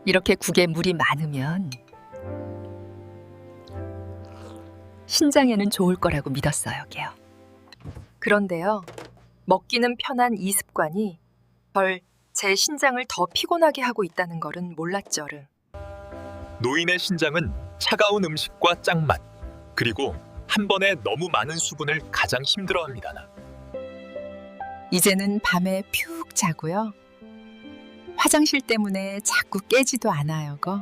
이렇게 국에 물이 많으면 신장에는 좋을 거라고 믿었어요, 게요. 그런데요, 먹기는 편한 이 습관이 제 신장을 더 피곤하게 하고 있다는 거는 몰랐죠르. 노인의 신장은 차가운 음식과 짱맛, 그리고 한 번에 너무 많은 수분을 가장 힘들어합니다. 이제는 밤에 푹 자고요. 화장실 때문에 자꾸 깨지도 않아요, 거.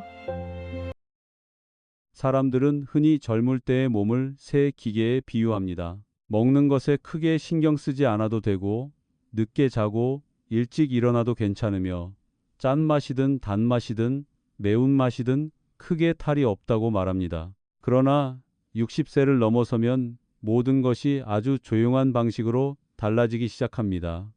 사람들은 흔히 젊을 때의 몸을 새 기계에 비유합니다. 먹는 것에 크게 신경 쓰지 않아도 되고, 늦게 자고 일찍 일어나도 괜찮으며, 짠맛이든 단맛이든 매운맛이든 크게 탈이 없다고 말합니다. 그러나 60세를 넘어서면 모든 것이 아주 조용한 방식으로 달라지기 시작합니다.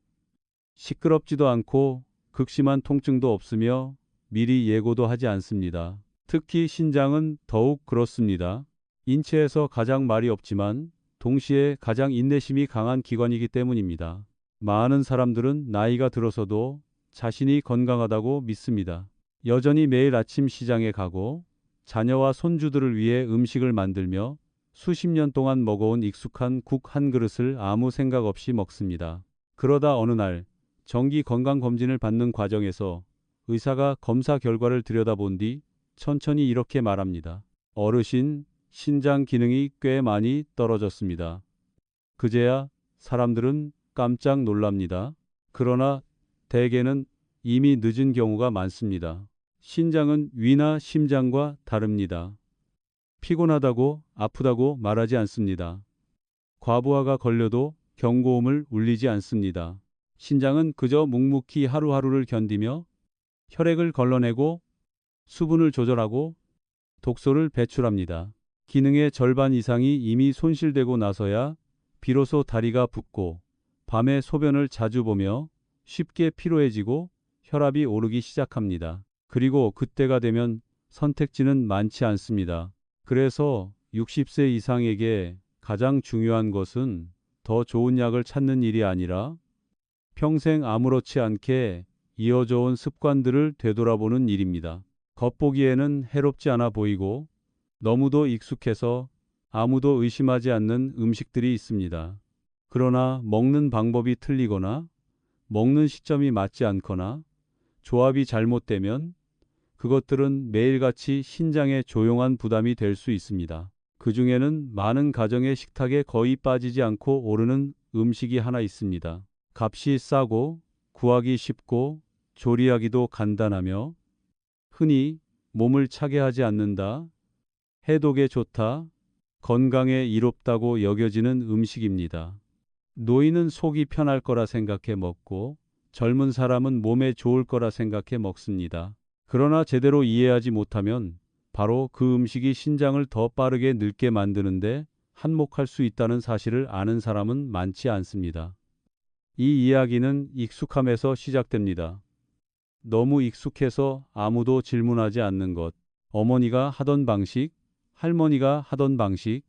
시끄럽지도 않고 극심한 통증도 없으며 미리 예고도 하지 않습니다. 특히 신장은 더욱 그렇습니다. 인체에서 가장 말이 없지만 동시에 가장 인내심이 강한 기관이기 때문입니다. 많은 사람들은 나이가 들어서도 자신이 건강하다고 믿습니다. 여전히 매일 아침 시장에 가고 자녀와 손주들을 위해 음식을 만들며 수십 년 동안 먹어온 익숙한 국 한 그릇을 아무 생각 없이 먹습니다. 그러다 어느 날 정기 건강검진을 받는 과정에서 의사가 검사 결과를 들여다본 뒤 천천히 이렇게 말합니다. 어르신, 신장 기능이 꽤 많이 떨어졌습니다. 그제야 사람들은 깜짝 놀랍니다. 그러나 대개는 이미 늦은 경우가 많습니다. 신장은 위나 심장과 다릅니다. 피곤하다고 아프다고 말하지 않습니다. 과부하가 걸려도 경고음을 울리지 않습니다. 신장은 그저 묵묵히 하루하루를 견디며 혈액을 걸러내고 수분을 조절하고 독소를 배출합니다. 기능의 절반 이상이 이미 손실되고 나서야 비로소 다리가 붓고 밤에 소변을 자주 보며 쉽게 피로해지고 혈압이 오르기 시작합니다. 그리고 그때가 되면 선택지는 많지 않습니다. 그래서 60세 이상에게 가장 중요한 것은 더 좋은 약을 찾는 일이 아니라 평생 아무렇지 않게 이어져온 습관들을 되돌아보는 일입니다. 겉보기에는 해롭지 않아 보이고 너무도 익숙해서 아무도 의심하지 않는 음식들이 있습니다. 그러나 먹는 방법이 틀리거나 먹는 시점이 맞지 않거나 조합이 잘못되면 그것들은 매일같이 신장에 조용한 부담이 될 수 있습니다. 그 중에는 많은 가정의 식탁에 거의 빠지지 않고 오르는 음식이 하나 있습니다. 값이 싸고 구하기 쉽고 조리하기도 간단하며 흔히 몸을 차게 하지 않는다, 해독에 좋다, 건강에 이롭다고 여겨지는 음식입니다. 노인은 속이 편할 거라 생각해 먹고 젊은 사람은 몸에 좋을 거라 생각해 먹습니다. 그러나 제대로 이해하지 못하면 바로 그 음식이 신장을 더 빠르게 늙게 만드는데 한몫할 수 있다는 사실을 아는 사람은 많지 않습니다. 이 이야기는 익숙함에서 시작됩니다. 너무 익숙해서 아무도 질문하지 않는 것. 어머니가 하던 방식, 할머니가 하던 방식,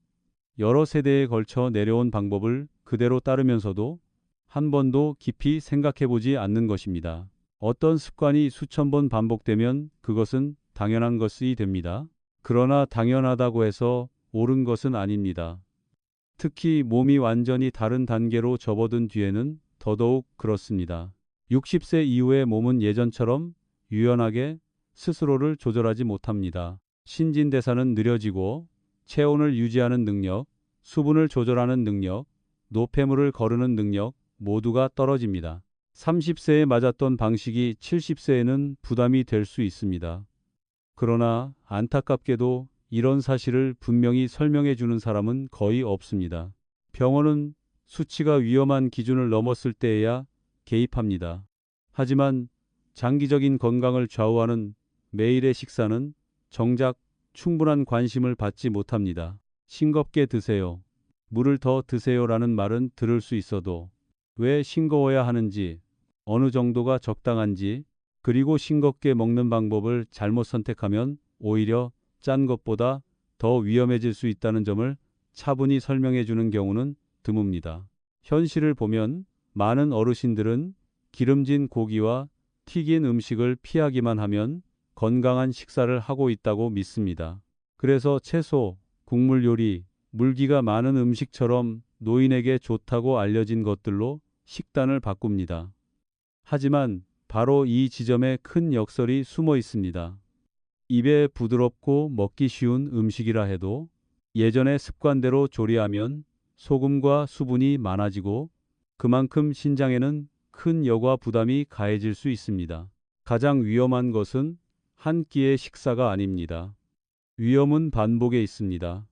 여러 세대에 걸쳐 내려온 방법을 그대로 따르면서도 한 번도 깊이 생각해 보지 않는 것입니다. 어떤 습관이 수천 번 반복되면 그것은 당연한 것이 됩니다. 그러나 당연하다고 해서 옳은 것은 아닙니다. 특히 몸이 완전히 다른 단계로 접어든 뒤에는 더더욱 그렇습니다. 60세 이후의 몸은 예전처럼 유연하게 스스로를 조절하지 못합니다. 신진대사는 느려지고 체온을 유지하는 능력, 수분을 조절하는 능력, 노폐물을 거르는 능력 모두가 떨어집니다. 30세에 맞았던 방식이 70세에는 부담이 될 수 있습니다. 그러나 안타깝게도 이런 사실을 분명히 설명해 주는 사람은 거의 없습니다. 병원은 수치가 위험한 기준을 넘었을 때에야 개입합니다. 하지만 장기적인 건강을 좌우하는 매일의 식사는 정작 충분한 관심을 받지 못합니다. 싱겁게 드세요. 물을 더 드세요라는 말은 들을 수 있어도 왜 싱거워야 하는지, 어느 정도가 적당한지, 그리고 싱겁게 먹는 방법을 잘못 선택하면 오히려 짠 것보다 더 위험해질 수 있다는 점을 차분히 설명해 주는 경우는 드뭅니다. 현실을 보면 많은 어르신들은 기름진 고기와 튀긴 음식을 피하기만 하면 건강한 식사를 하고 있다고 믿습니다. 그래서 채소, 국물 요리, 물기가 많은 음식처럼 노인에게 좋다고 알려진 것들로 식단을 바꿉니다. 하지만 바로 이 지점에 큰 역설이 숨어 있습니다. 입에 부드럽고 먹기 쉬운 음식이라 해도 예전의 습관대로 조리하면 소금과 수분이 많아지고 그만큼 신장에는 큰 여과 부담이 가해질 수 있습니다. 가장 위험한 것은 한 끼의 식사가 아닙니다. 위험은 반복에 있습니다.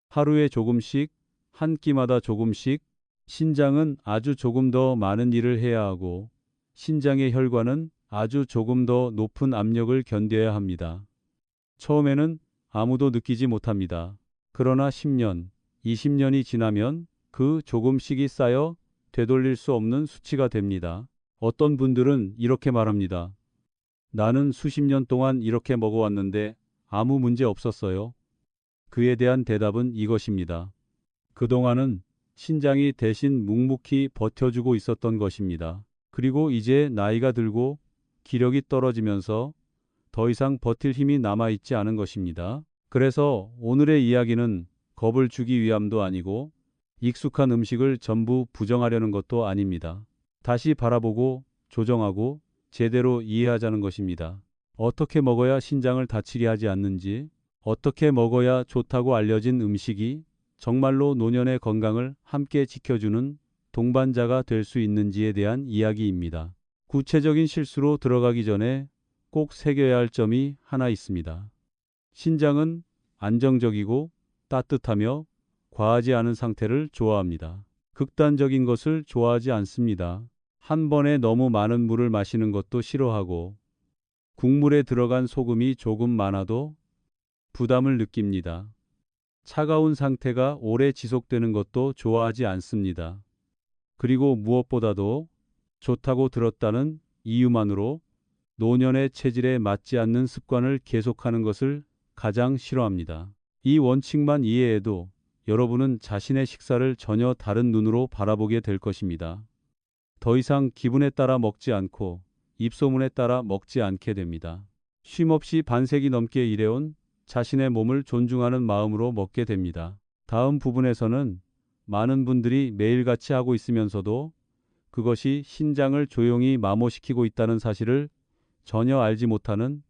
하루에 조금씩, 한 끼마다 조금씩, 신장은 아주 조금 더 많은 일을 해야 하고 신장의 혈관은 아주 조금 더 높은 압력을 견뎌야 합니다. 처음에는 아무도 느끼지 못합니다. 그러나 10년, 20년이 지나면 그 조금씩이 쌓여 되돌릴 수 없는 수치가 됩니다. 어떤 분들은 이렇게 말합니다. 나는 수십 년 동안 이렇게 먹어왔는데 아무 문제 없었어요. 그에 대한 대답은 이것입니다. 그동안은 신장이 대신 묵묵히 버텨주고 있었던 것입니다. 그리고 이제 나이가 들고 기력이 떨어지면서 더 이상 버틸 힘이 남아있지 않은 것입니다. 그래서 오늘의 이야기는 겁을 주기 위함도 아니고 익숙한 음식을 전부 부정하려는 것도 아닙니다. 다시 바라보고 조정하고 제대로 이해하자는 것입니다. 어떻게 먹어야 신장을 다치게 하지 않는지, 어떻게 먹어야 좋다고 알려진 음식이 정말로 노년의 건강을 함께 지켜주는 동반자가 될 수 있는지에 대한 이야기입니다. 구체적인 실수로 들어가기 전에 꼭 새겨야 할 점이 하나 있습니다. 신장은 안정적이고 따뜻하며 과하지 않은 상태를 좋아합니다. 극단적인 것을 좋아하지 않습니다. 한 번에 너무 많은 물을 마시는 것도 싫어하고 국물에 들어간 소금이 조금 많아도 부담을 느낍니다. 차가운 상태가 오래 지속되는 것도 좋아하지 않습니다. 그리고 무엇보다도 좋다고 들었다는 이유만으로 노년의 체질에 맞지 않는 습관을 계속하는 것을 가장 싫어합니다. 이 원칙만 이해해도 여러분은 자신의 식사를 전혀 다른 눈으로 바라보게 될 것입니다. 더 이상 기분에 따라 먹지 않고 입소문에 따라 먹지 않게 됩니다. 쉼없이 반세기 넘게 일해온 자신의 몸을 존중하는 마음으로 먹게 됩니다. 다음 부분에서는 많은 분들이 매일같이 하고 있으면서도 그것이 신장을 조용히 마모시키고 있다는 사실을 전혀 알지 못하는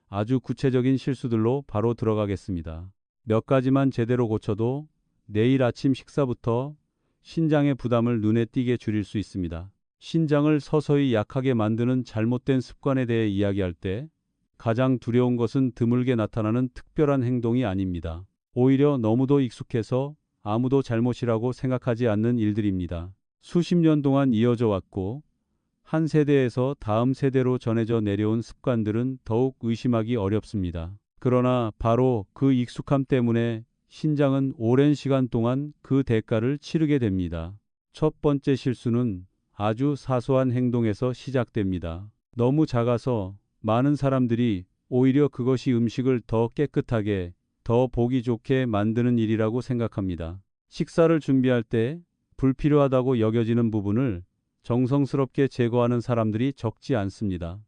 아주 구체적인 실수들로 바로 들어가겠습니다. 몇 가지만 제대로 고쳐도 내일 아침 식사부터 신장의 부담을 눈에 띄게 줄일 수 있습니다. 신장을 서서히 약하게 만드는 잘못된 습관에 대해 이야기할 때 가장 두려운 것은 드물게 나타나는 특별한 행동이 아닙니다. 오히려 너무도 익숙해서 아무도 잘못이라고 생각하지 않는 일들입니다. 수십 년 동안 이어져 왔고 한 세대에서 다음 세대로 전해져 내려온 습관들은 더욱 의심하기 어렵습니다. 그러나 바로 그 익숙함 때문에 신장은 오랜 시간 동안 그 대가를 치르게 됩니다. 첫 번째 실수는 아주 사소한 행동에서 시작됩니다. 너무 작아서 많은 사람들이 오히려 그것이 음식을 더 깨끗하게, 더 보기 좋게 만드는 일이라고 생각합니다. 식사를 준비할 때 불필요하다고 여겨지는 부분을 정성스럽게 제거하는 사람들이 적지 않습니다.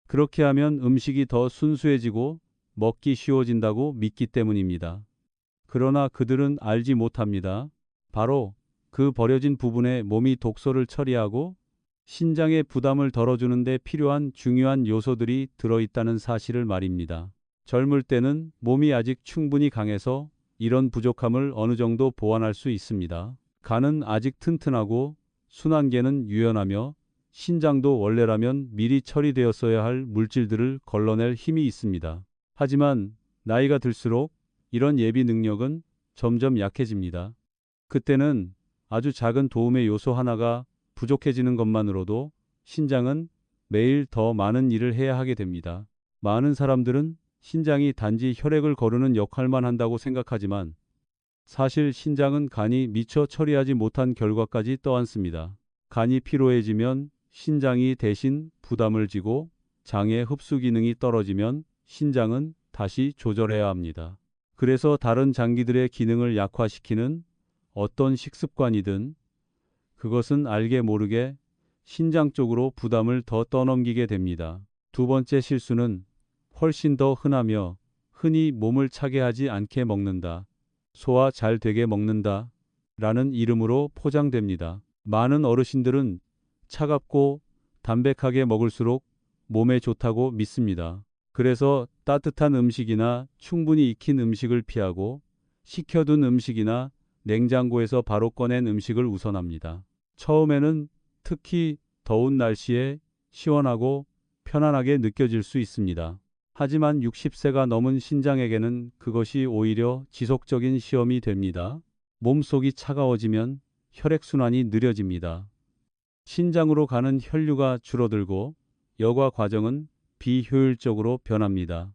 그렇게 하면 음식이 더 순수해지고 먹기 쉬워진다고 믿기 때문입니다. 그러나 그들은 알지 못합니다. 바로 그 버려진 부분에 몸이 독소를 처리하고 신장의 부담을 덜어주는 데 필요한 중요한 요소들이 들어있다는 사실을 말입니다. 젊을 때는 몸이 아직 충분히 강해서 이런 부족함을 어느 정도 보완할 수 있습니다. 간은 아직 튼튼하고 순환계는 유연하며 신장도 원래라면 미리 처리되었어야 할 물질들을 걸러낼 힘이 있습니다. 하지만 나이가 들수록 이런 예비 능력은 점점 약해집니다. 그때는 아주 작은 도움의 요소 하나가 부족해지는 것만으로도 신장은 매일 더 많은 일을 해야 하게 됩니다. 많은 사람들은 신장이 단지 혈액을 거르는 역할만 한다고 생각하지만 사실 신장은 간이 미처 처리하지 못한 결과까지 떠안습니다. 간이 피로해지면 신장이 대신 부담을 지고 장의 흡수 기능이 떨어지면 신장은 다시 조절해야 합니다. 그래서 다른 장기들의 기능을 약화시키는 어떤 식습관이든 그것은 알게 모르게 신장 쪽으로 부담을 더 떠넘기게 됩니다. 두 번째 실수는 훨씬 더 흔하며 흔히 몸을 차게 하지 않게 먹는다. 소화 잘 되게 먹는다. 라는 이름으로 포장됩니다. 많은 어르신들은 차갑고 담백하게 먹을수록 몸에 좋다고 믿습니다. 그래서 따뜻한 음식이나 충분히 익힌 음식을 피하고 식혀둔 음식이나 냉장고에서 바로 꺼낸 음식을 우선합니다. 처음에는 특히 더운 날씨에 시원하고 편안하게 느껴질 수 있습니다. 하지만 60세가 넘은 신장에게는 그것이 오히려 지속적인 시험이 됩니다. 몸속이 차가워지면 혈액순환이 느려집니다. 신장으로 가는 혈류가 줄어들고 여과 과정은 비효율적으로 변합니다.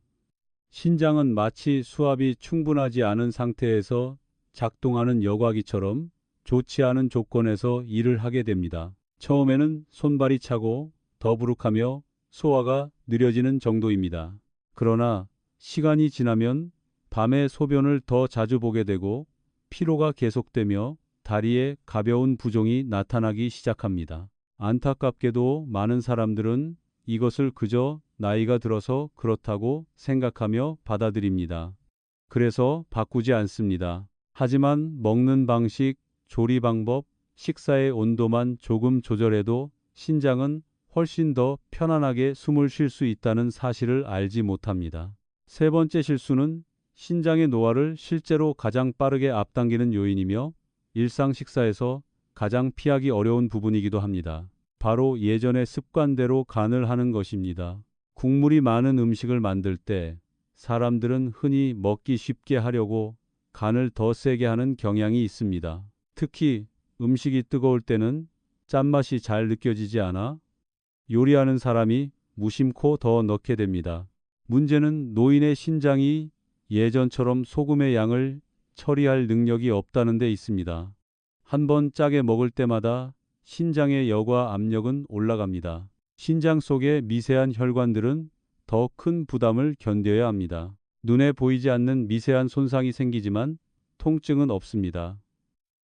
신장은 마치 수압이 충분하지 않은 상태에서 작동하는 여과기처럼 좋지 않은 조건에서 일을 하게 됩니다. 처음에는 손발이 차고 더부룩하며 소화가 느려지는 정도입니다. 그러나 시간이 지나면 밤에 소변을 더 자주 보게 되고 피로가 계속되며 다리에 가벼운 부종이 나타나기 시작합니다. 안타깝게도 많은 사람들은 이것을 그저 나이가 들어서 그렇다고 생각하며 받아들입니다. 그래서 바꾸지 않습니다. 하지만 먹는 방식, 조리 방법, 식사의 온도만 조금 조절해도 신장은 훨씬 더 편안하게 숨을 쉴 수 있다는 사실을 알지 못합니다. 세 번째 실수는 신장의 노화를 실제로 가장 빠르게 앞당기는 요인이며 일상 식사에서 가장 피하기 어려운 부분이기도 합니다. 바로 예전의 습관대로 간을 하는 것입니다. 국물이 많은 음식을 만들 때 사람들은 흔히 먹기 쉽게 하려고 간을 더 세게 하는 경향이 있습니다. 특히 음식이 뜨거울 때는 짠맛이 잘 느껴지지 않아 요리하는 사람이 무심코 더 넣게 됩니다. 문제는 노인의 신장이 예전처럼 소금의 양을 처리할 능력이 없다는 데 있습니다. 한번 짜게 먹을 때마다 신장의 여과 압력은 올라갑니다. 신장 속의 미세한 혈관들은 더 큰 부담을 견뎌야 합니다. 눈에 보이지 않는 미세한 손상이 생기지만 통증은 없습니다.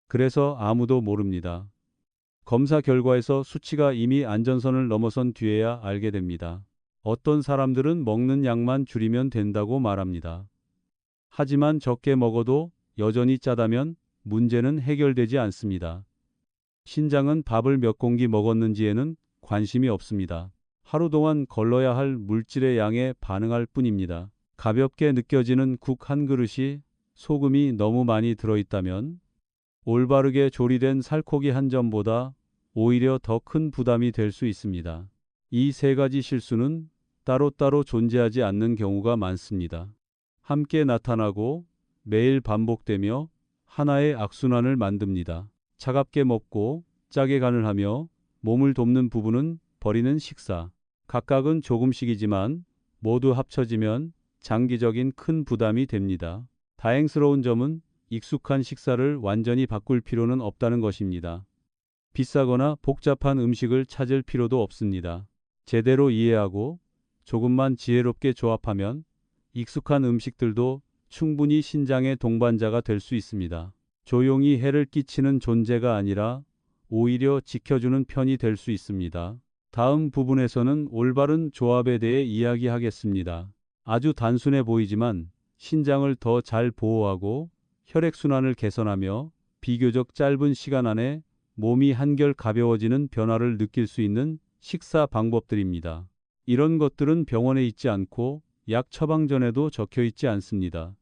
그래서 아무도 모릅니다. 검사 결과에서 수치가 이미 안전선을 넘어선 뒤에야 알게 됩니다. 어떤 사람들은 먹는 양만 줄이면 된다고 말합니다. 하지만 적게 먹어도 여전히 짜다면 문제는 해결되지 않습니다. 신장은 밥을 몇 공기 먹었는지에는 관심이 없습니다. 하루 동안 걸러야 할 물질의 양에 반응할 뿐입니다. 가볍게 느껴지는 국 한 그릇이 소금이 너무 많이 들어있다면 올바르게 조리된 살코기 한 점보다 오히려 더 큰 부담이 될 수 있습니다. 이 세 가지 실수는 따로따로 존재하지 않는 경우가 많습니다. 함께 나타나고 매일 반복되며 하나의 악순환을 만듭니다. 차갑게 먹고 짜게 간을 하며 몸을 돕는 부분은 버리는 식사. 각각은 조금씩이지만 모두 합쳐지면 장기적인 큰 부담이 됩니다. 다행스러운 점은 익숙한 식사를 완전히 바꿀 필요는 없다는 것입니다. 비싸거나 복잡한 음식을 찾을 필요도 없습니다. 제대로 이해하고 조금만 지혜롭게 조합하면 익숙한 음식들도 충분히 신장의 동반자가 될 수 있습니다. 조용히 해를 끼치는 존재가 아니라 오히려 지켜주는 편이 될 수 있습니다. 다음 부분에서는 올바른 조합에 대해 이야기하겠습니다. 아주 단순해 보이지만 신장을 더 잘 보호하고 혈액순환을 개선하며 비교적 짧은 시간 안에 몸이 한결 가벼워지는 변화를 느낄 수 있는 식사 방법들입니다. 이런 것들은 병원에 있지 않고 약 처방전에도 적혀 있지 않습니다.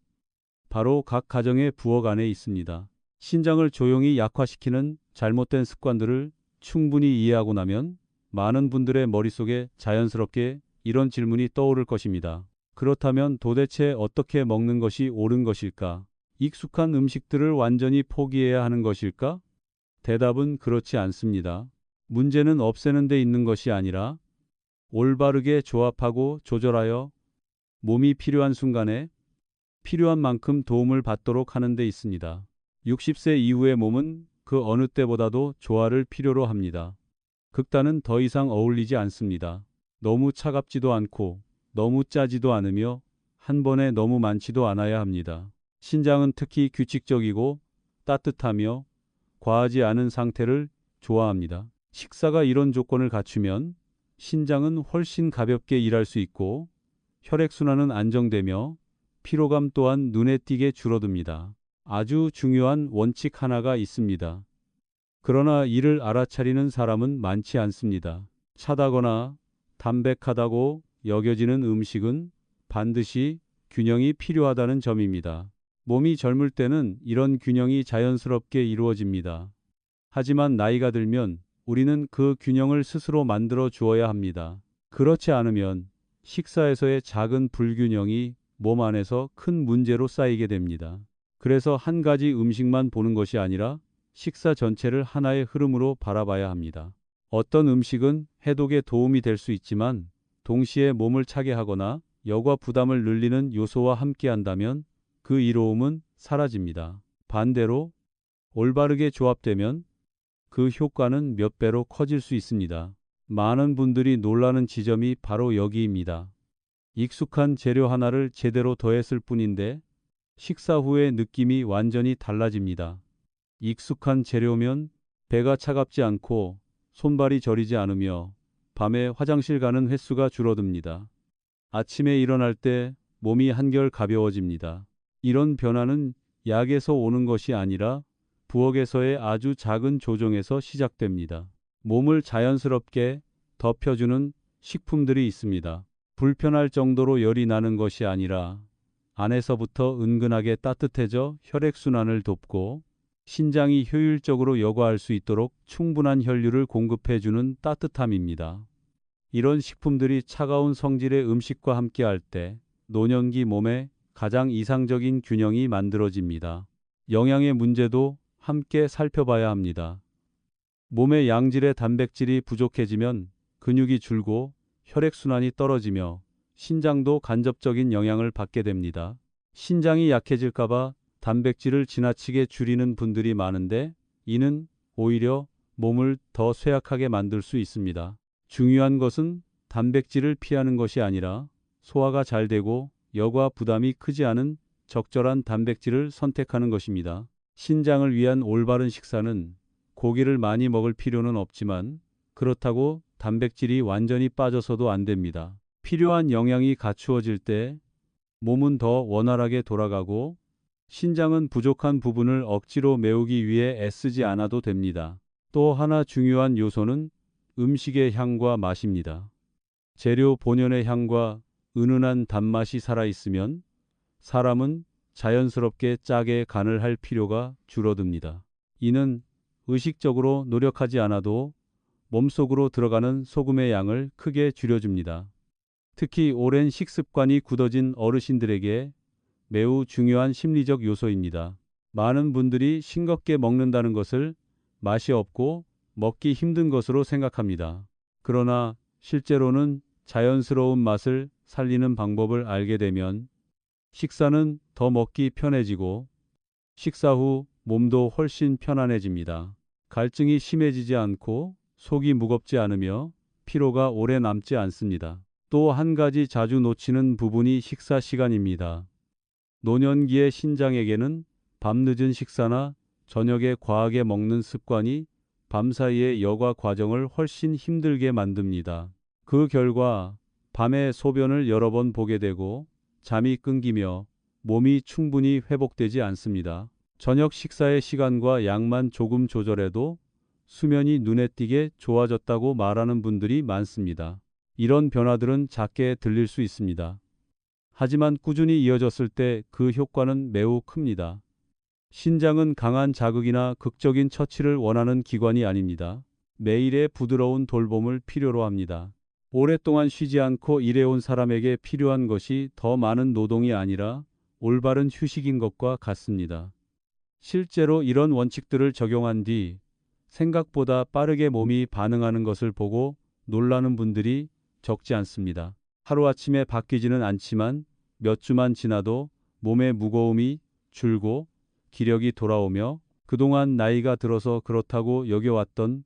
바로 각 가정의 부엌 안에 있습니다. 신장을 조용히 약화시키는 잘못된 습관들을 충분히 이해하고 나면 많은 분들의 머릿속에 자연스럽게 이런 질문이 떠오를 것입니다. 그렇다면 도대체 어떻게 먹는 것이 옳은 것일까? 익숙한 음식들을 완전히 포기해야 하는 것일까? 대답은 그렇지 않습니다. 문제는 없애는 데 있는 것이 아니라 올바르게 조합하고 조절하여 몸이 필요한 순간에 필요한 만큼 도움을 받도록 하는 데 있습니다. 60세 이후의 몸은 그 어느 때보다도 조화를 필요로 합니다. 극단은 더 이상 어울리지 않습니다. 너무 차갑지도 않고 너무 짜지도 않으며 한 번에 너무 많지도 않아야 합니다. 신장은 특히 규칙적이고 따뜻하며 과하지 않은 상태를 좋아합니다. 식사가 이런 조건을 갖추면 신장은 훨씬 가볍게 일할 수 있고 혈액순환은 안정되며 피로감 또한 눈에 띄게 줄어듭니다. 아주 중요한 원칙 하나가 있습니다. 그러나 이를 알아차리는 사람은 많지 않습니다. 차다거나 담백하다고 여겨지는 음식은 반드시 균형이 필요하다는 점입니다. 몸이 젊을 때는 이런 균형이 자연스럽게 이루어집니다. 하지만 나이가 들면 우리는 그 균형을 스스로 만들어 주어야 합니다. 그렇지 않으면 식사에서의 작은 불균형이 몸 안에서 큰 문제로 쌓이게 됩니다. 그래서 한 가지 음식만 보는 것이 아니라 식사 전체를 하나의 흐름으로 바라봐야 합니다. 어떤 음식은 해독에 도움이 될 수 있지만 동시에 몸을 차게 하거나 여과 부담을 늘리는 요소와 함께한다면 그 이로움은 사라집니다. 반대로 올바르게 조합되면 그 효과는 몇 배로 커질 수 있습니다. 많은 분들이 놀라는 지점이 바로 여기입니다. 익숙한 재료 하나를 제대로 더했을 뿐인데 식사 후의 느낌이 완전히 달라집니다. 익숙한 재료면 배가 차갑지 않고 손발이 저리지 않으며 밤에 화장실 가는 횟수가 줄어듭니다. 아침에 일어날 때 몸이 한결 가벼워집니다. 이런 변화는 약에서 오는 것이 아니라 부엌에서의 아주 작은 조정에서 시작됩니다. 몸을 자연스럽게 덮여주는 식품들이 있습니다. 불편할 정도로 열이 나는 것이 아니라 안에서부터 은근하게 따뜻해져 혈액순환을 돕고 신장이 효율적으로 여과할 수 있도록 충분한 혈류를 공급해주는 따뜻함입니다. 이런 식품들이 차가운 성질의 음식과 함께할 때 노년기 몸에 가장 이상적인 균형이 만들어집니다. 영양의 문제도 함께 살펴봐야 합니다. 몸의 양질의 단백질이 부족해지면 근육이 줄고 혈액순환이 떨어지며 신장도 간접적인 영향을 받게 됩니다. 신장이 약해질까봐 단백질을 지나치게 줄이는 분들이 많은데 이는 오히려 몸을 더 쇠약하게 만들 수 있습니다. 중요한 것은 단백질을 피하는 것이 아니라 소화가 잘 되고 여과 부담이 크지 않은 적절한 단백질을 선택하는 것입니다. 신장을 위한 올바른 식사는 고기를 많이 먹을 필요는 없지만 그렇다고 단백질이 완전히 빠져서도 안 됩니다. 필요한 영양이 갖추어질 때 몸은 더 원활하게 돌아가고 신장은 부족한 부분을 억지로 메우기 위해 애쓰지 않아도 됩니다. 또 하나 중요한 요소는 음식의 향과 맛입니다. 재료 본연의 향과 은은한 단맛이 살아있으면 사람은 자연스럽게 짜게 간을 할 필요가 줄어듭니다. 이는 의식적으로 노력하지 않아도 몸속으로 들어가는 소금의 양을 크게 줄여줍니다. 특히 오랜 식습관이 굳어진 어르신들에게 매우 중요한 심리적 요소입니다. 많은 분들이 싱겁게 먹는다는 것을 맛이 없고 먹기 힘든 것으로 생각합니다. 그러나 실제로는 자연스러운 맛을 살리는 방법을 알게 되면 식사는 더 먹기 편해지고 식사 후 몸도 훨씬 편안해집니다. 갈증이 심해지지 않고 속이 무겁지 않으며 피로가 오래 남지 않습니다. 또 한 가지 자주 놓치는 부분이 식사 시간입니다. 노년기의 신장에게는 밤늦은 식사나 저녁에 과하게 먹는 습관이 밤사이의 여과 과정을 훨씬 힘들게 만듭니다. 그 결과 밤에 소변을 여러 번 보게 되고 잠이 끊기며 몸이 충분히 회복되지 않습니다. 저녁 식사의 시간과 양만 조금 조절해도 수면이 눈에 띄게 좋아졌다고 말하는 분들이 많습니다. 이런 변화들은 작게 들릴 수 있습니다. 하지만 꾸준히 이어졌을 때 그 효과는 매우 큽니다. 신장은 강한 자극이나 극적인 처치를 원하는 기관이 아닙니다. 매일의 부드러운 돌봄을 필요로 합니다. 오랫동안 쉬지 않고 일해온 사람에게 필요한 것이 더 많은 노동이 아니라 올바른 휴식인 것과 같습니다. 실제로 이런 원칙들을 적용한 뒤 생각보다 빠르게 몸이 반응하는 것을 보고 놀라는 분들이 적지 않습니다. 하루아침에 바뀌지는 않지만 몇 주만 지나도 몸의 무거움이 줄고 기력이 돌아오며 그동안 나이가 들어서 그렇다고 여겨왔던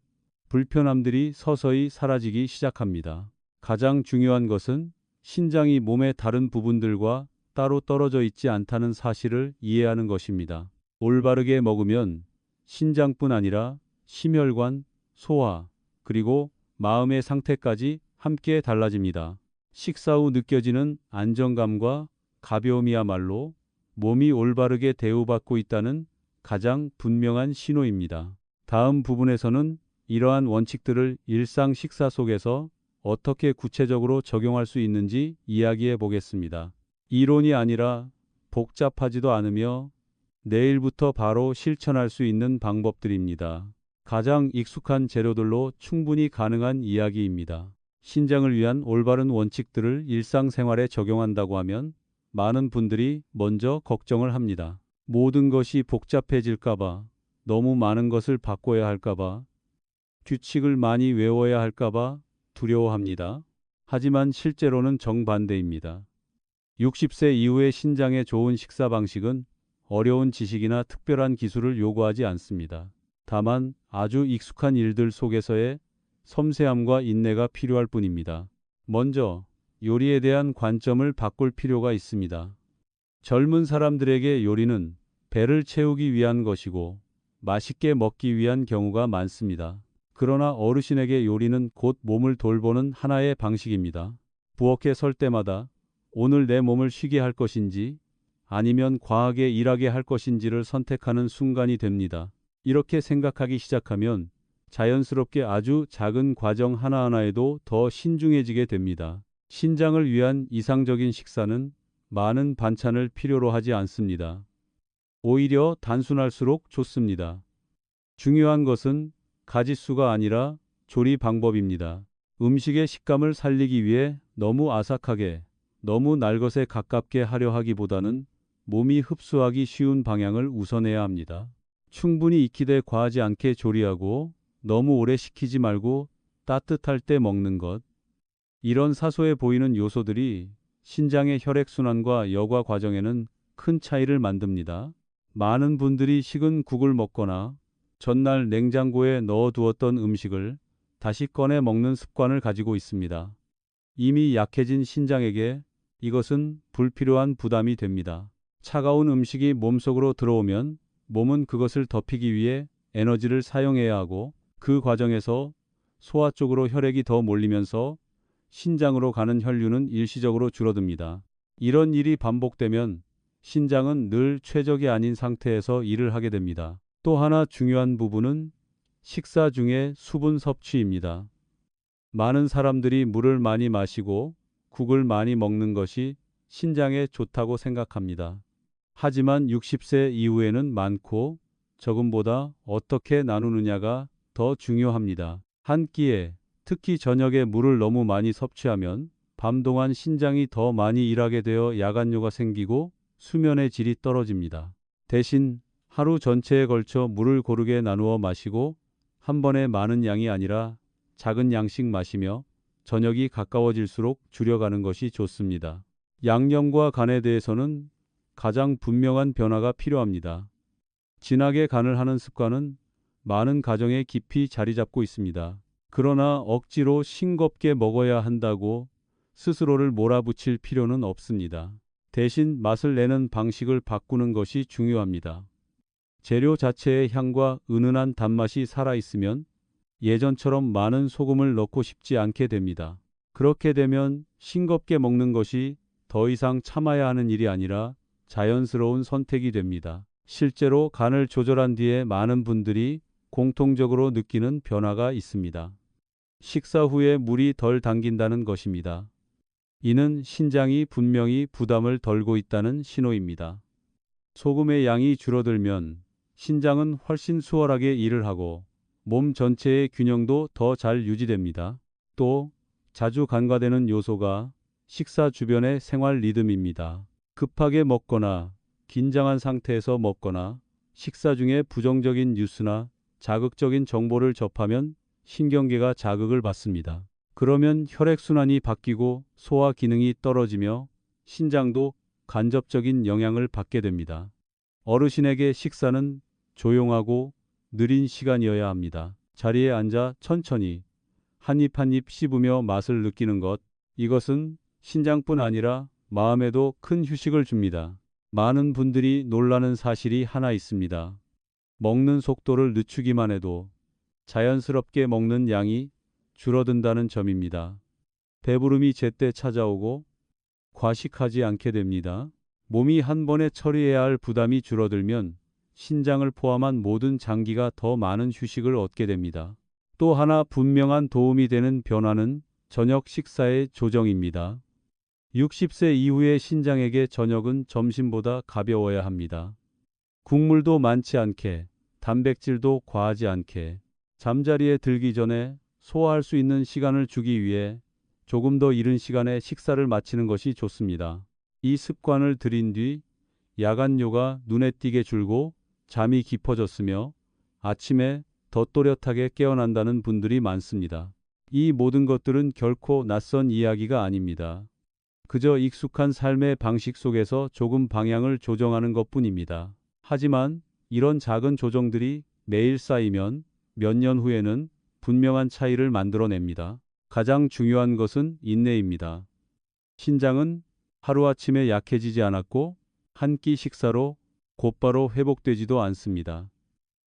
불편함들이 서서히 사라지기 시작합니다. 가장 중요한 것은 신장이 몸의 다른 부분들과 따로 떨어져 있지 않다는 사실을 이해하는 것입니다. 올바르게 먹으면 신장뿐 아니라 심혈관, 소화, 그리고 마음의 상태까지 함께 달라집니다. 식사 후 느껴지는 안정감과 가벼움이야말로 몸이 올바르게 대우받고 있다는 가장 분명한 신호입니다. 다음 부분에서는 이러한 원칙들을 일상 식사 속에서 어떻게 구체적으로 적용할 수 있는지 이야기해 보겠습니다. 이론이 아니라 복잡하지도 않으며 내일부터 바로 실천할 수 있는 방법들입니다. 가장 익숙한 재료들로 충분히 가능한 이야기입니다. 신장을 위한 올바른 원칙들을 일상생활에 적용한다고 하면 많은 분들이 먼저 걱정을 합니다. 모든 것이 복잡해질까봐, 너무 많은 것을 바꿔야 할까봐, 규칙을 많이 외워야 할까봐 두려워합니다. 하지만 실제로는 정반대입니다. 60세 이후의 신장에 좋은 식사 방식은 어려운 지식이나 특별한 기술을 요구하지 않습니다. 다만 아주 익숙한 일들 속에서의 섬세함과 인내가 필요할 뿐입니다. 먼저 요리에 대한 관점을 바꿀 필요가 있습니다. 젊은 사람들에게 요리는 배를 채우기 위한 것이고 맛있게 먹기 위한 경우가 많습니다. 그러나 어르신에게 요리는 곧 몸을 돌보는 하나의 방식입니다. 부엌에 설 때마다 오늘 내 몸을 쉬게 할 것인지 아니면 과하게 일하게 할 것인지를 선택하는 순간이 됩니다. 이렇게 생각하기 시작하면 자연스럽게 아주 작은 과정 하나하나에도 더 신중해지게 됩니다. 신장을 위한 이상적인 식사는 많은 반찬을 필요로 하지 않습니다. 오히려 단순할수록 좋습니다. 중요한 것은 가짓수가 아니라 조리 방법입니다. 음식의 식감을 살리기 위해 너무 아삭하게, 너무 날 것에 가깝게 하려 하기보다는 몸이 흡수하기 쉬운 방향을 우선해야 합니다. 충분히 익히되 과하지 않게 조리하고 너무 오래 식히지 말고 따뜻할 때 먹는 것. 이런 사소해 보이는 요소들이 신장의 혈액순환과 여과 과정에는 큰 차이를 만듭니다. 많은 분들이 식은 국을 먹거나 전날 냉장고에 넣어두었던 음식을 다시 꺼내 먹는 습관을 가지고 있습니다. 이미 약해진 신장에게 이것은 불필요한 부담이 됩니다. 차가운 음식이 몸속으로 들어오면 몸은 그것을 덮이기 위해 에너지를 사용해야 하고 그 과정에서 소화 쪽으로 혈액이 더 몰리면서 신장으로 가는 혈류는 일시적으로 줄어듭니다. 이런 일이 반복되면 신장은 늘 최적이 아닌 상태에서 일을 하게 됩니다. 또 하나 중요한 부분은 식사 중에 수분 섭취입니다. 많은 사람들이 물을 많이 마시고 국을 많이 먹는 것이 신장에 좋다고 생각합니다. 하지만 60세 이후에는 많고 적음보다 어떻게 나누느냐가 더 중요합니다. 한 끼에 특히 저녁에 물을 너무 많이 섭취하면 밤 동안 신장이 더 많이 일하게 되어 야간뇨가 생기고 수면의 질이 떨어집니다. 대신 하루 전체에 걸쳐 물을 고르게 나누어 마시고 한 번에 많은 양이 아니라 작은 양씩 마시며 저녁이 가까워질수록 줄여가는 것이 좋습니다. 양념과 간에 대해서는 가장 분명한 변화가 필요합니다. 진하게 간을 하는 습관은 많은 가정에 깊이 자리 잡고 있습니다. 그러나 억지로 싱겁게 먹어야 한다고 스스로를 몰아붙일 필요는 없습니다. 대신 맛을 내는 방식을 바꾸는 것이 중요합니다. 재료 자체의 향과 은은한 단맛이 살아있으면 예전처럼 많은 소금을 넣고 싶지 않게 됩니다. 그렇게 되면 싱겁게 먹는 것이 더 이상 참아야 하는 일이 아니라 자연스러운 선택이 됩니다. 실제로 간을 조절한 뒤에 많은 분들이 공통적으로 느끼는 변화가 있습니다. 식사 후에 물이 덜 당긴다는 것입니다. 이는 신장이 분명히 부담을 덜고 있다는 신호입니다. 소금의 양이 줄어들면 신장은 훨씬 수월하게 일을 하고 몸 전체의 균형도 더 잘 유지됩니다. 또 자주 간과되는 요소가 식사 주변의 생활 리듬입니다. 급하게 먹거나 긴장한 상태에서 먹거나 식사 중에 부정적인 뉴스나 자극적인 정보를 접하면 신경계가 자극을 받습니다. 그러면 혈액순환이 바뀌고 소화 기능이 떨어지며 신장도 간접적인 영향을 받게 됩니다. 어르신에게 식사는 조용하고 느린 시간이어야 합니다. 자리에 앉아 천천히 한 입 한 입 씹으며 맛을 느끼는 것, 이것은 신장뿐 아니라 마음에도 큰 휴식을 줍니다. 많은 분들이 놀라는 사실이 하나 있습니다. 먹는 속도를 늦추기만 해도 자연스럽게 먹는 양이 줄어든다는 점입니다. 배부름이 제때 찾아오고 과식하지 않게 됩니다. 몸이 한 번에 처리해야 할 부담이 줄어들면 신장을 포함한 모든 장기가 더 많은 휴식을 얻게 됩니다. 또 하나 분명한 도움이 되는 변화는 저녁 식사의 조정입니다. 60세 이후의 신장에게 저녁은 점심보다 가벼워야 합니다. 국물도 많지 않게, 단백질도 과하지 않게, 잠자리에 들기 전에 소화할 수 있는 시간을 주기 위해 조금 더 이른 시간에 식사를 마치는 것이 좋습니다. 이 습관을 들인 뒤 야간뇨가 눈에 띄게 줄고 잠이 깊어졌으며 아침에 더 또렷하게 깨어난다는 분들이 많습니다. 이 모든 것들은 결코 낯선 이야기가 아닙니다. 그저 익숙한 삶의 방식 속에서 조금 방향을 조정하는 것뿐입니다. 하지만 이런 작은 조정들이 매일 쌓이면 몇 년 후에는 분명한 차이를 만들어냅니다. 가장 중요한 것은 인내입니다. 신장은 하루아침에 약해지지 않았고 한 끼 식사로 곧바로 회복되지도 않습니다.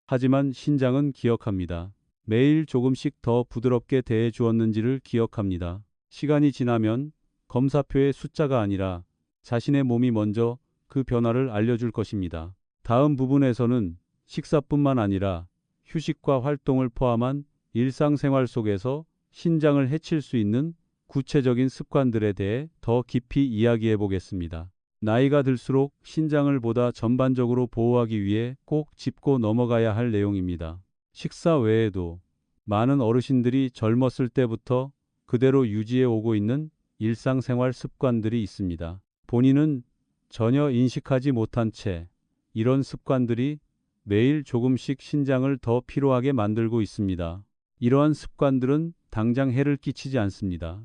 하지만 신장은 기억합니다. 매일 조금씩 더 부드럽게 대해 주었는지를 기억합니다. 시간이 지나면 검사표의 숫자가 아니라 자신의 몸이 먼저 그 변화를 알려줄 것입니다. 다음 부분에서는 식사뿐만 아니라 휴식과 활동을 포함한 일상생활 속에서 신장을 해칠 수 있는 구체적인 습관들에 대해 더 깊이 이야기해 보겠습니다. 나이가 들수록 신장을 보다 전반적으로 보호하기 위해 꼭 짚고 넘어가야 할 내용입니다. 식사 외에도 많은 어르신들이 젊었을 때부터 그대로 유지해 오고 있는 일상생활 습관들이 있습니다. 본인은 전혀 인식하지 못한 채 이런 습관들이 매일 조금씩 신장을 더 피로하게 만들고 있습니다. 이러한 습관들은 당장 해를 끼치지 않습니다.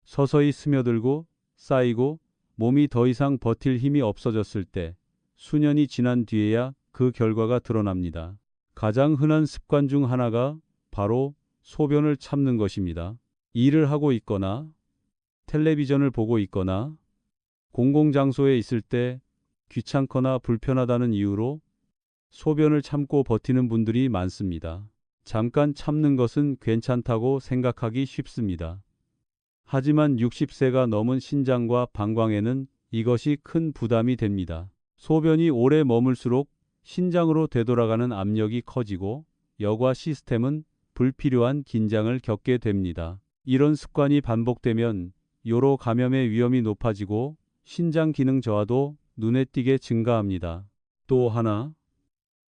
서서히 스며들고 쌓이고 몸이 더 이상 버틸 힘이 없어졌을 때 수년이 지난 뒤에야 그 결과가 드러납니다. 가장 흔한 습관 중 하나가 바로 소변을 참는 것입니다. 일을 하고 있거나 텔레비전을 보고 있거나 공공장소에 있을 때 귀찮거나 불편하다는 이유로 소변을 참고 버티는 분들이 많습니다. 잠깐 참는 것은 괜찮다고 생각하기 쉽습니다. 하지만 60세가 넘은 신장과 방광에는 이것이 큰 부담이 됩니다. 소변이 오래 머물수록 신장으로 되돌아가는 압력이 커지고 여과 시스템은 불필요한 긴장을 겪게 됩니다. 이런 습관이 반복되면 요로 감염의 위험이 높아지고 신장 기능 저하도 눈에 띄게 증가합니다. 또 하나,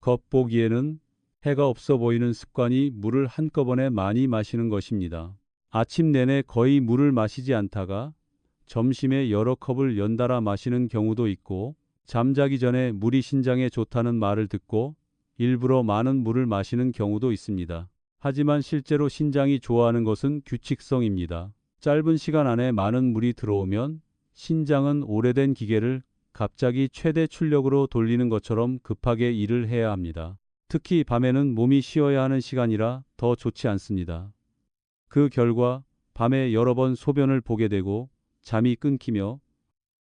겉보기에는 해가 없어 보이는 습관이 물을 한꺼번에 많이 마시는 것입니다. 아침 내내 거의 물을 마시지 않다가 점심에 여러 컵을 연달아 마시는 경우도 있고 잠자기 전에 물이 신장에 좋다는 말을 듣고 일부러 많은 물을 마시는 경우도 있습니다. 하지만 실제로 신장이 좋아하는 것은 규칙성입니다. 짧은 시간 안에 많은 물이 들어오면 신장은 오래된 기계를 갑자기 최대 출력으로 돌리는 것처럼 급하게 일을 해야 합니다. 특히 밤에는 몸이 쉬어야 하는 시간이라 더 좋지 않습니다. 그 결과 밤에 여러 번 소변을 보게 되고 잠이 끊기며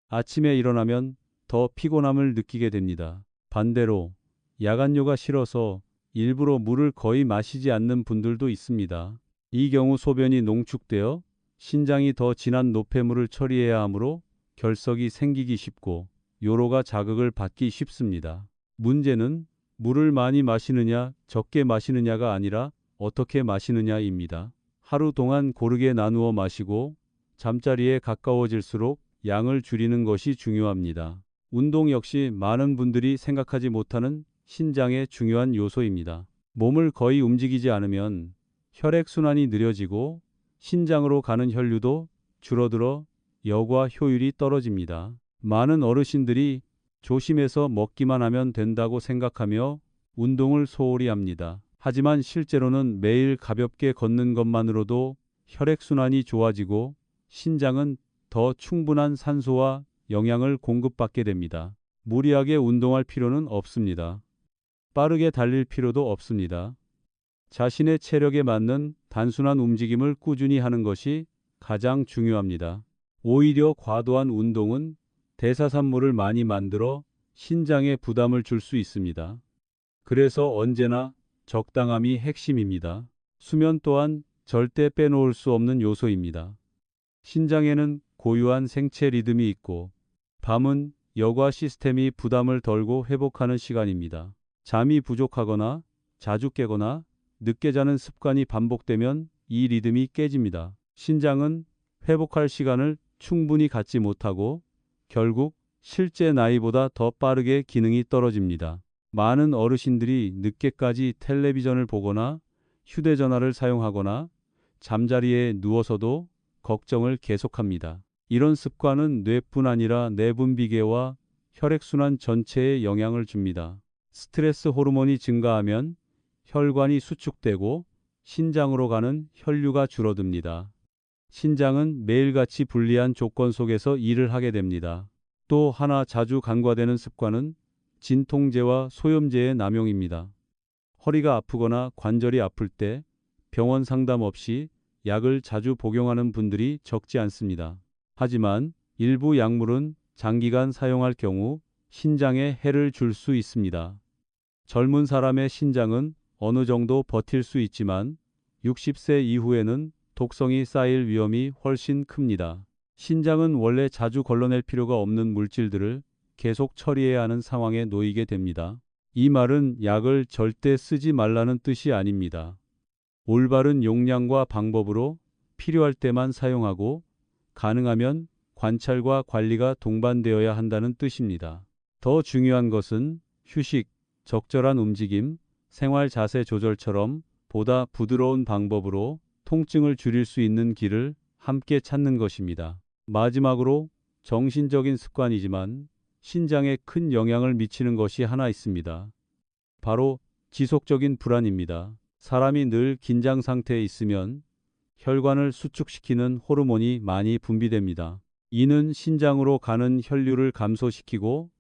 아침에 일어나면 더 피곤함을 느끼게 됩니다. 반대로 야간뇨가 싫어서 일부러 물을 거의 마시지 않는 분들도 있습니다. 이 경우 소변이 농축되어 신장이 더 진한 노폐물을 처리해야 하므로 결석이 생기기 쉽고 요로가 자극을 받기 쉽습니다. 문제는 물을 많이 마시느냐 적게 마시느냐가 아니라 어떻게 마시느냐입니다. 하루 동안 고르게 나누어 마시고 잠자리에 가까워질수록 양을 줄이는 것이 중요합니다. 운동 역시 많은 분들이 생각하지 못하는 신장의 중요한 요소입니다. 몸을 거의 움직이지 않으면 혈액순환이 느려지고 신장으로 가는 혈류도 줄어들어 여과 효율이 떨어집니다. 많은 어르신들이 조심해서 먹기만 하면 된다고 생각하며 운동을 소홀히 합니다. 하지만 실제로는 매일 가볍게 걷는 것만으로도 혈액순환이 좋아지고 신장은 더 충분한 산소와 영양을 공급받게 됩니다. 무리하게 운동할 필요는 없습니다. 빠르게 달릴 필요도 없습니다. 자신의 체력에 맞는 단순한 움직임을 꾸준히 하는 것이 가장 중요합니다. 오히려 과도한 운동은 대사산물을 많이 만들어 신장에 부담을 줄 수 있습니다. 그래서 언제나 적당함이 핵심입니다. 수면 또한 절대 빼놓을 수 없는 요소입니다. 신장에는 고유한 생체 리듬이 있고 밤은 여과 시스템이 부담을 덜고 회복하는 시간입니다. 잠이 부족하거나 자주 깨거나 늦게 자는 습관이 반복되면 이 리듬이 깨집니다. 신장은 회복할 시간을 충분히 갖지 못하고 결국 실제 나이보다 더 빠르게 기능이 떨어집니다. 많은 어르신들이 늦게까지 텔레비전을 보거나 휴대전화를 사용하거나 잠자리에 누워서도 걱정을 계속합니다. 이런 습관은 뇌뿐 아니라 내분비계와 혈액순환 전체에 영향을 줍니다. 스트레스 호르몬이 증가하면 혈관이 수축되고 신장으로 가는 혈류가 줄어듭니다. 신장은 매일같이 불리한 조건 속에서 일을 하게 됩니다. 또 하나 자주 간과되는 습관은 진통제와 소염제의 남용입니다. 허리가 아프거나 관절이 아플 때 병원 상담 없이 약을 자주 복용하는 분들이 적지 않습니다. 하지만 일부 약물은 장기간 사용할 경우 신장에 해를 줄 수 있습니다. 젊은 사람의 신장은 어느 정도 버틸 수 있지만 60세 이후에는 독성이 쌓일 위험이 훨씬 큽니다. 신장은 원래 자주 걸러낼 필요가 없는 물질들을 계속 처리해야 하는 상황에 놓이게 됩니다. 이 말은 약을 절대 쓰지 말라는 뜻이 아닙니다. 올바른 용량과 방법으로 필요할 때만 사용하고 가능하면 관찰과 관리가 동반되어야 한다는 뜻입니다. 더 중요한 것은 휴식, 적절한 움직임, 생활 자세 조절처럼 보다 부드러운 방법으로 통증을 줄일 수 있는 길을 함께 찾는 것입니다. 마지막으로 정신적인 습관이지만 신장에 큰 영향을 미치는 것이 하나 있습니다. 바로 지속적인 불안입니다. 사람이 늘 긴장 상태에 있으면 혈관을 수축시키는 호르몬이 많이 분비됩니다. 이는 신장으로 가는 혈류를 감소시키고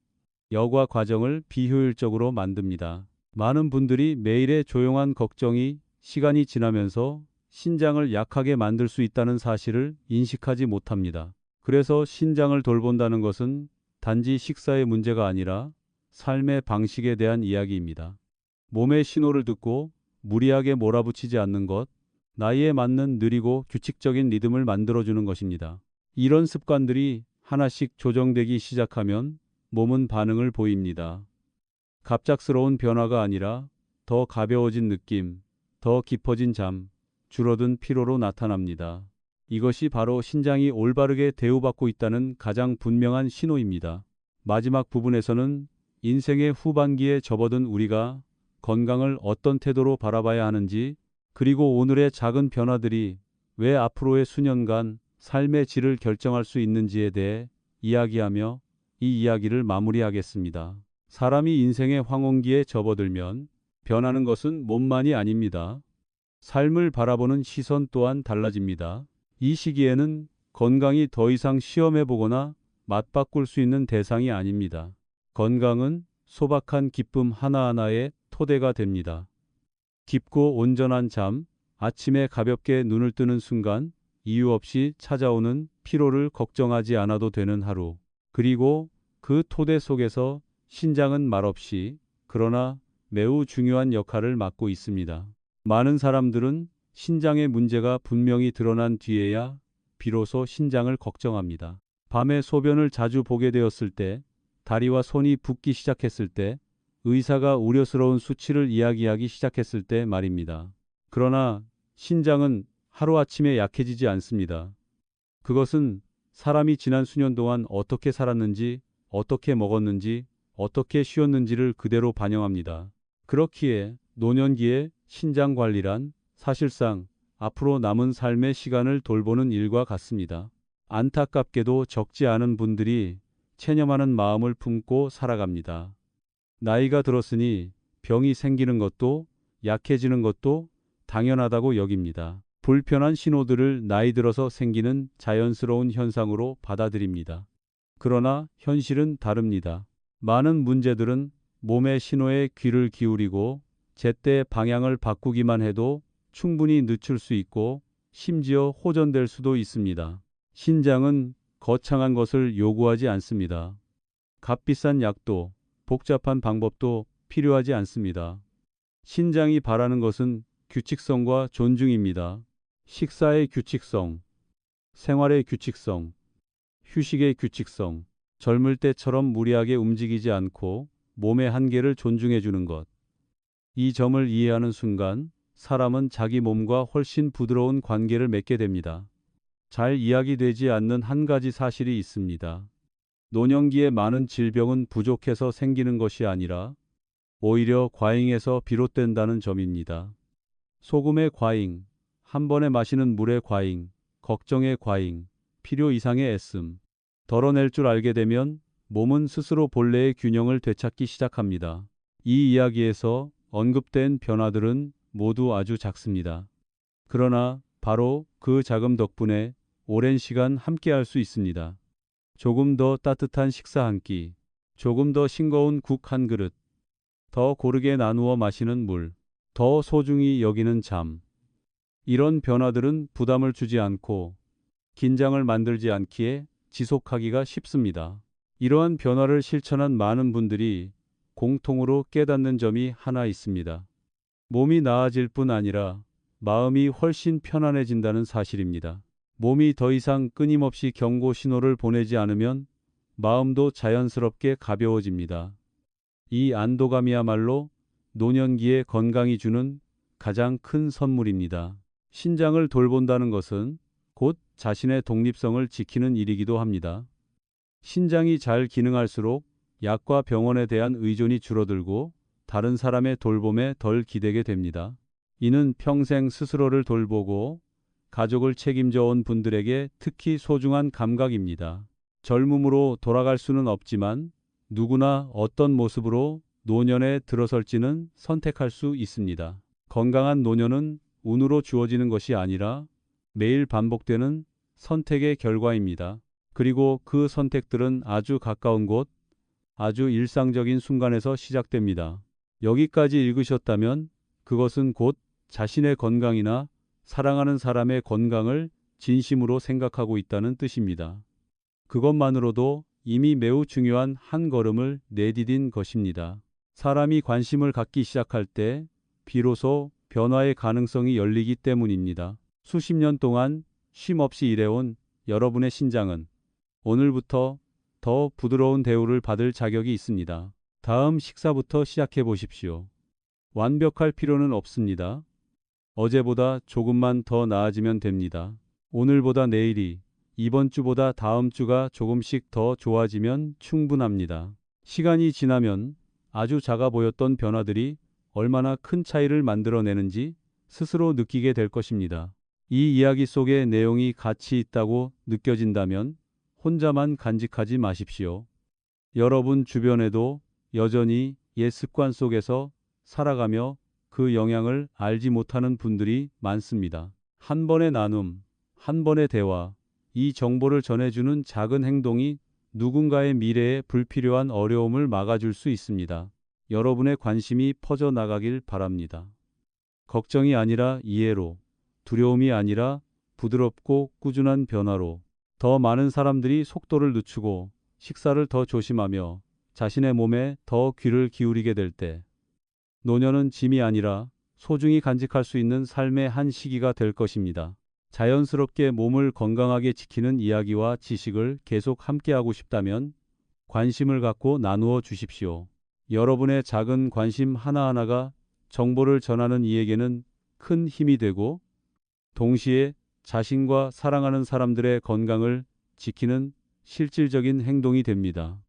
여과 과정을 비효율적으로 만듭니다. 많은 분들이 매일의 조용한 걱정이 시간이 지나면서 신장을 약하게 만들 수 있다는 사실을 인식하지 못합니다. 그래서 신장을 돌본다는 것은 단지 식사의 문제가 아니라 삶의 방식에 대한 이야기입니다. 몸의 신호를 듣고 무리하게 몰아붙이지 않는 것, 나이에 맞는 느리고 규칙적인 리듬을 만들어주는 것입니다. 이런 습관들이 하나씩 조정되기 시작하면 몸은 반응을 보입니다. 갑작스러운 변화가 아니라 더 가벼워진 느낌, 더 깊어진 잠, 줄어든 피로로 나타납니다. 이것이 바로 신장이 올바르게 대우받고 있다는 가장 분명한 신호입니다. 마지막 부분에서는 인생의 후반기에 접어든 우리가 건강을 어떤 태도로 바라봐야 하는지, 그리고 오늘의 작은 변화들이 왜 앞으로의 수년간 삶의 질을 결정할 수 있는지에 대해 이야기하며 이 이야기를 마무리하겠습니다. 사람이 인생의 황혼기에 접어들면 변하는 것은 몸만이 아닙니다. 삶을 바라보는 시선 또한 달라집니다. 이 시기에는 건강이 더 이상 시험해보거나 맞바꿀 수 있는 대상이 아닙니다. 건강은 소박한 기쁨 하나하나의 토대가 됩니다. 깊고 온전한 잠, 아침에 가볍게 눈을 뜨는 순간, 이유 없이 찾아오는 피로를 걱정하지 않아도 되는 하루. 그리고 그 토대 속에서 신장은 말없이 그러나 매우 중요한 역할을 맡고 있습니다. 많은 사람들은 신장의 문제가 분명히 드러난 뒤에야 비로소 신장을 걱정합니다. 밤에 소변을 자주 보게 되었을 때, 다리와 손이 붓기 시작했을 때, 의사가 우려스러운 수치를 이야기하기 시작했을 때 말입니다. 그러나 신장은 하루아침에 약해지지 않습니다. 그것은 사람이 지난 수년 동안 어떻게 살았는지, 어떻게 먹었는지, 어떻게 쉬었는지를 그대로 반영합니다. 그렇기에 노년기에 신장 관리란 사실상 앞으로 남은 삶의 시간을 돌보는 일과 같습니다. 안타깝게도 적지 않은 분들이 체념하는 마음을 품고 살아갑니다. 나이가 들었으니 병이 생기는 것도 약해지는 것도 당연하다고 여깁니다. 불편한 신호들을 나이 들어서 생기는 자연스러운 현상으로 받아들입니다. 그러나 현실은 다릅니다. 많은 문제들은 몸의 신호에 귀를 기울이고 제때 방향을 바꾸기만 해도 충분히 늦출 수 있고 심지어 호전될 수도 있습니다. 신장은 거창한 것을 요구하지 않습니다. 값비싼 약도 복잡한 방법도 필요하지 않습니다. 신장이 바라는 것은 규칙성과 존중입니다. 식사의 규칙성, 생활의 규칙성, 휴식의 규칙성, 젊을 때처럼 무리하게 움직이지 않고 몸의 한계를 존중해 주는 것. 이 점을 이해하는 순간 사람은 자기 몸과 훨씬 부드러운 관계를 맺게 됩니다. 잘 이야기되지 않는 한 가지 사실이 있습니다. 노년기에 많은 질병은 부족해서 생기는 것이 아니라 오히려 과잉에서 비롯된다는 점입니다. 소금의 과잉, 한 번에 마시는 물의 과잉, 걱정의 과잉, 필요 이상의 애씀. 덜어낼 줄 알게 되면 몸은 스스로 본래의 균형을 되찾기 시작합니다. 이 이야기에서 언급된 변화들은 모두 아주 작습니다. 그러나 바로 그 자금 덕분에 오랜 시간 함께 할 수 있습니다. 조금 더 따뜻한 식사 한 끼, 조금 더 싱거운 국 한 그릇, 더 고르게 나누어 마시는 물, 더 소중히 여기는 잠. 이런 변화들은 부담을 주지 않고 긴장을 만들지 않기에 지속하기가 쉽습니다. 이러한 변화를 실천한 많은 분들이 공통으로 깨닫는 점이 하나 있습니다. 몸이 나아질 뿐 아니라 마음이 훨씬 편안해진다는 사실입니다. 몸이 더 이상 끊임없이 경고 신호를 보내지 않으면 마음도 자연스럽게 가벼워집니다. 이 안도감이야말로 노년기에 건강이 주는 가장 큰 선물입니다. 신장을 돌본다는 것은 곧 자신의 독립성을 지키는 일이기도 합니다. 신장이 잘 기능할수록 약과 병원에 대한 의존이 줄어들고 다른 사람의 돌봄에 덜 기대게 됩니다. 이는 평생 스스로를 돌보고 가족을 책임져 온 분들에게 특히 소중한 감각입니다. 젊음으로 돌아갈 수는 없지만 누구나 어떤 모습으로 노년에 들어설지는 선택할 수 있습니다. 건강한 노년은 운으로 주어지는 것이 아니라 매일 반복되는 선택의 결과입니다. 그리고 그 선택들은 아주 가까운 곳, 아주 일상적인 순간에서 시작됩니다. 여기까지 읽으셨다면 그것은 곧 자신의 건강이나 사랑하는 사람의 건강을 진심으로 생각하고 있다는 뜻입니다. 그것만으로도 이미 매우 중요한 한 걸음을 내디딘 것입니다. 사람이 관심을 갖기 시작할 때 비로소 변화의 가능성이 열리기 때문입니다. 수십 년 동안 쉼 없이 일해온 여러분의 신장은 오늘부터 더 부드러운 대우를 받을 자격이 있습니다. 다음 식사부터 시작해 보십시오. 완벽할 필요는 없습니다. 어제보다 조금만 더 나아지면 됩니다. 오늘보다 내일이, 이번 주보다 다음 주가 조금씩 더 좋아지면 충분합니다. 시간이 지나면 아주 작아 보였던 변화들이 얼마나 큰 차이를 만들어내는지 스스로 느끼게 될 것입니다. 이 이야기 속의 내용이 가치 있다고 느껴진다면 혼자만 간직하지 마십시오. 여러분 주변에도 여전히 옛 습관 속에서 살아가며 그 영향을 알지 못하는 분들이 많습니다. 한 번의 나눔, 한 번의 대화, 이 정보를 전해주는 작은 행동이 누군가의 미래에 불필요한 어려움을 막아줄 수 있습니다. 여러분의 관심이 퍼져나가길 바랍니다. 걱정이 아니라 이해로, 두려움이 아니라 부드럽고 꾸준한 변화로 더 많은 사람들이 속도를 늦추고 식사를 더 조심하며 자신의 몸에 더 귀를 기울이게 될 때 노년은 짐이 아니라 소중히 간직할 수 있는 삶의 한 시기가 될 것입니다. 자연스럽게 몸을 건강하게 지키는 이야기와 지식을 계속 함께하고 싶다면 관심을 갖고 나누어 주십시오. 여러분의 작은 관심 하나하나가 정보를 전하는 이에게는 큰 힘이 되고 동시에 자신과 사랑하는 사람들의 건강을 지키는 실질적인 행동이 됩니다.